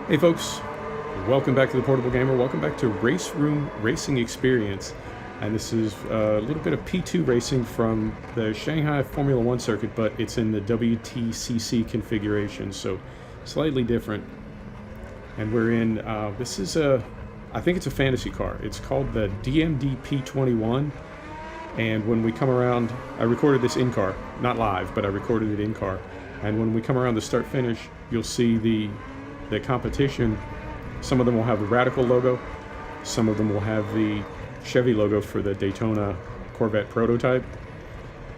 Hey folks, welcome back to the Portable Gamer. Welcome back to RaceRoom Racing Experience. And this is a little bit of P2 racing from the Shanghai Formula 1 circuit, but it's in the WTCC configuration, so slightly different. And we're in, this is I think it's a fantasy car. It's called the DMD P21. And when we come around, I recorded this in-car, not live, but I recorded it in-car. And when we come around the start-finish, you'll see the competition. Some of them will have the Radical logo, some of them will have the Chevy logo for the Daytona Corvette prototype,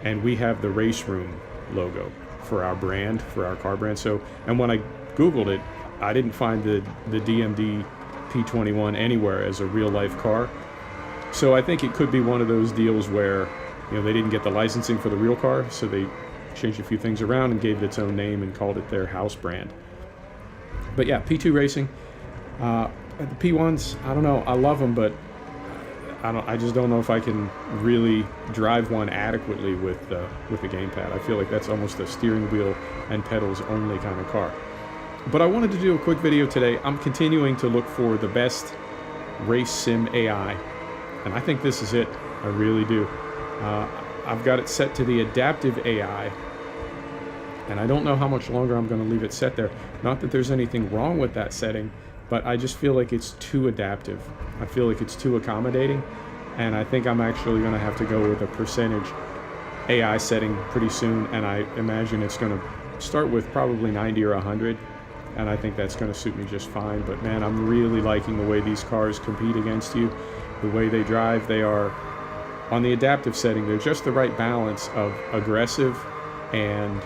and we have the RaceRoom logo for our brand, for our car brand. So, and when I Googled it, I didn't find the DMD P21 anywhere as a real-life car. So I think it could be one of those deals where, you know, they didn't get the licensing for the real car, so they changed a few things around and gave it its own name and called it their house brand. But yeah, P2 racing. The P1s, I don't know. I love them, but I just don't know if I can really drive one adequately with the gamepad. I feel like that's almost a steering wheel and pedals only kind of car. But I wanted to do a quick video today. I'm continuing to look for the best race sim AI, and I think this is it. I really do. I've got it set to the adaptive AI, and I don't know how much longer I'm going to leave it set there. Not that there's anything wrong with that setting, but I just feel like it's too adaptive. I feel like it's too accommodating, and I think I'm actually going to have to go with a percentage AI setting pretty soon, and I imagine it's going to start with probably 90 or 100, and I think that's going to suit me just fine. But man, I'm really liking the way these cars compete against you, the way they drive. They are, on the adaptive setting, they're just the right balance of aggressive and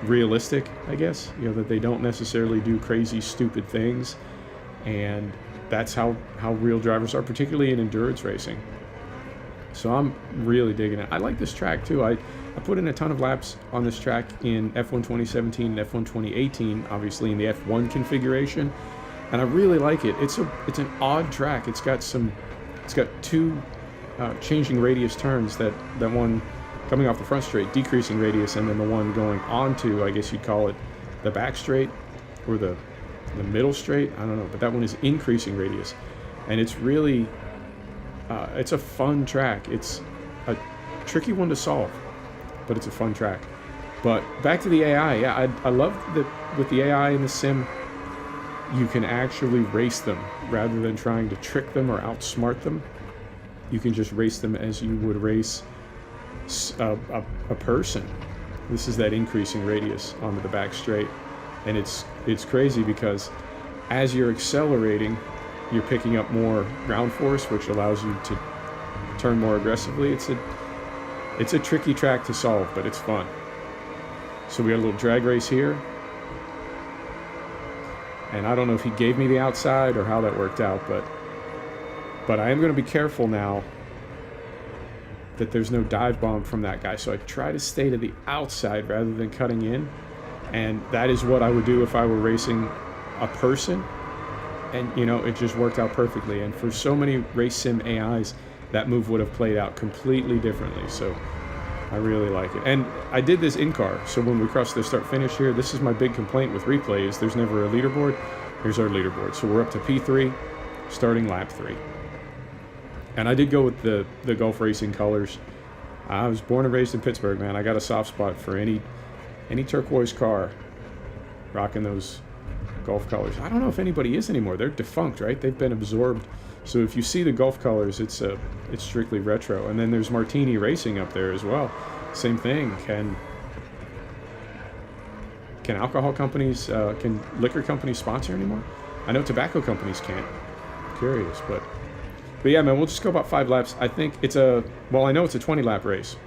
realistic, I guess, you know, that they don't necessarily do crazy stupid things, and that's how real drivers are, particularly in endurance racing. So I'm really digging it. I like this track too. I put in a ton of laps on this track in F1 2017 and F1 2018, obviously in the F1 configuration, and I really like it. It's an odd track. It's got two changing radius turns, that one coming off the front straight, decreasing radius, and then the one going onto, I guess you'd call it the back straight or the middle straight. I don't know, but that one is increasing radius, and it's really it's a fun track. It's a tricky one to solve, but it's a fun track. But back to the AI. Yeah, I love that with the AI in the sim, you can actually race them rather than trying to trick them or outsmart them. You can just race them as you would race a person. This is that increasing radius onto the back straight, and it's crazy because as you're accelerating, you're picking up more ground force, which allows you to turn more aggressively. It's a tricky track to solve, but it's fun. So we got a little drag race here, and I don't know if he gave me the outside or how that worked out, but I am going to be careful now that there's no dive bomb from that guy. So I try to stay to the outside rather than cutting in. And that is what I would do if I were racing a person. And, you know, it just worked out perfectly. And for so many race sim AIs, that move would have played out completely differently. So I really like it. And I did this in-car. So when we cross the start-finish here, this is my big complaint with replay, is there's never a leaderboard. Here's our leaderboard. So we're up to P3, starting lap 3. And I did go with the Gulf Racing colors. I was born and raised in Pittsburgh, man. I got a soft spot for any turquoise car rocking those Gulf colors. I don't know if anybody is anymore. They're defunct, right? They've been absorbed. So if you see the Gulf colors, it's strictly retro. And then there's Martini Racing up there as well. Same thing. Can alcohol companies, can liquor companies sponsor anymore? I know tobacco companies can't. I'm curious, but yeah, man, we'll just go about 5 laps. I think I know it's a 20-lap race,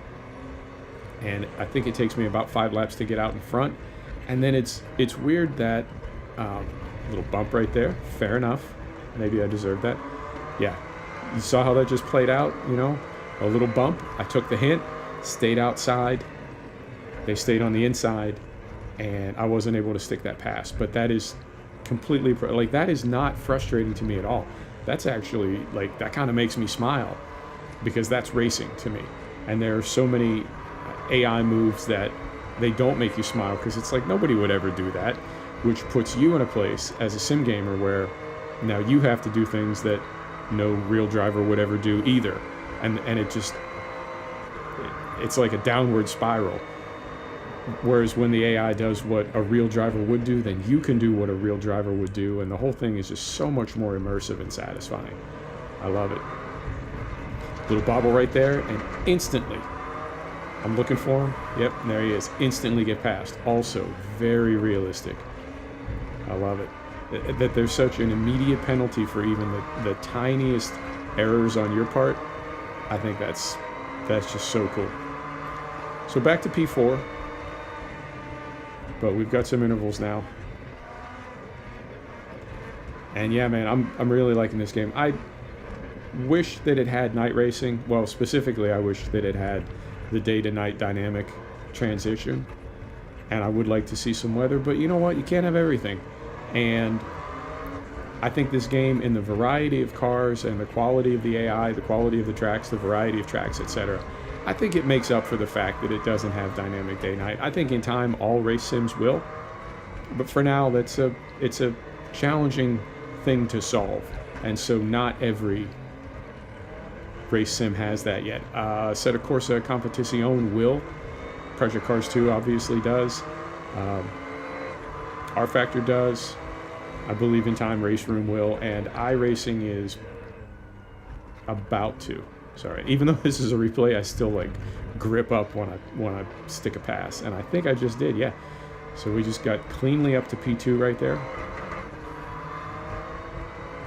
and I think it takes me about 5 laps to get out in front. And then it's weird that little bump right there. Fair enough. Maybe I deserve that. Yeah, you saw how that just played out, you know? A little bump. I took the hint, stayed outside. They stayed on the inside, and I wasn't able to stick that pass. But that is completely, like, that is not frustrating to me at all. That's actually, like, that kind of makes me smile, because that's racing to me. And there are so many AI moves that they don't make you smile, because it's like nobody would ever do that. which puts you in a place as a sim gamer where now you have to do things that no real driver would ever do either. And it's like a downward spiral. Whereas when the AI does what a real driver would do, then you can do what a real driver would do, and the whole thing is just so much more immersive and satisfying. I love it. Little bobble right there, and instantly, I'm looking for him. Yep, there he is. Instantly get past. Also, very realistic. I love it. That there's such an immediate penalty for even the tiniest errors on your part. I think that's just so cool. So back to P4. But we've got some intervals now. And yeah, man, I'm really liking this game. I wish that it had night racing. Well, specifically, I wish that it had the day to night dynamic transition. And I would like to see some weather, but you know what? You can't have everything. And I think this game, in the variety of cars and the quality of the AI, the quality of the tracks, the variety of tracks, etc., I think it makes up for the fact that it doesn't have dynamic day-night. I think in time all race sims will, but for now it's a challenging thing to solve, and so not every race sim has that yet. Assetto Corsa Competizione will. Project Cars 2 obviously does. R Factor does. I believe in time RaceRoom will, and iRacing is about to. Sorry, even though this is a replay, I still like grip up when I stick a pass, and I think I just did, yeah. So we just got cleanly up to P2 right there.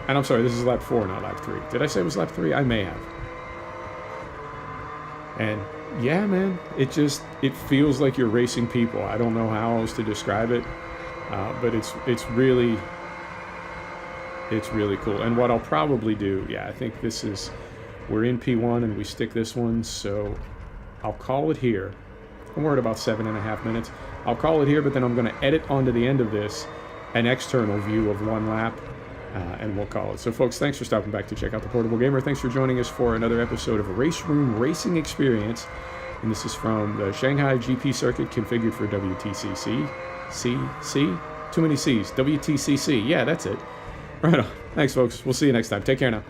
And I'm sorry, this is lap 4, not lap 3. Did I say it was lap 3? I may have. And yeah, man, it feels like you're racing people. I don't know how else to describe it, but it's really cool. And what I'll probably do, yeah, I think this is. We're in P1 and we stick this one, so I'll call it here. We're at about 7.5 minutes. I'll call it here, but then I'm going to edit onto the end of this an external view of one lap, and we'll call it. So, folks, thanks for stopping back to check out The Portable Gamer. Thanks for joining us for another episode of a RaceRoom Racing Experience. And this is from the Shanghai GP circuit configured for WTCC. Too many C's. WTCC. Yeah, that's it. Right on. Thanks, folks. We'll see you next time. Take care now.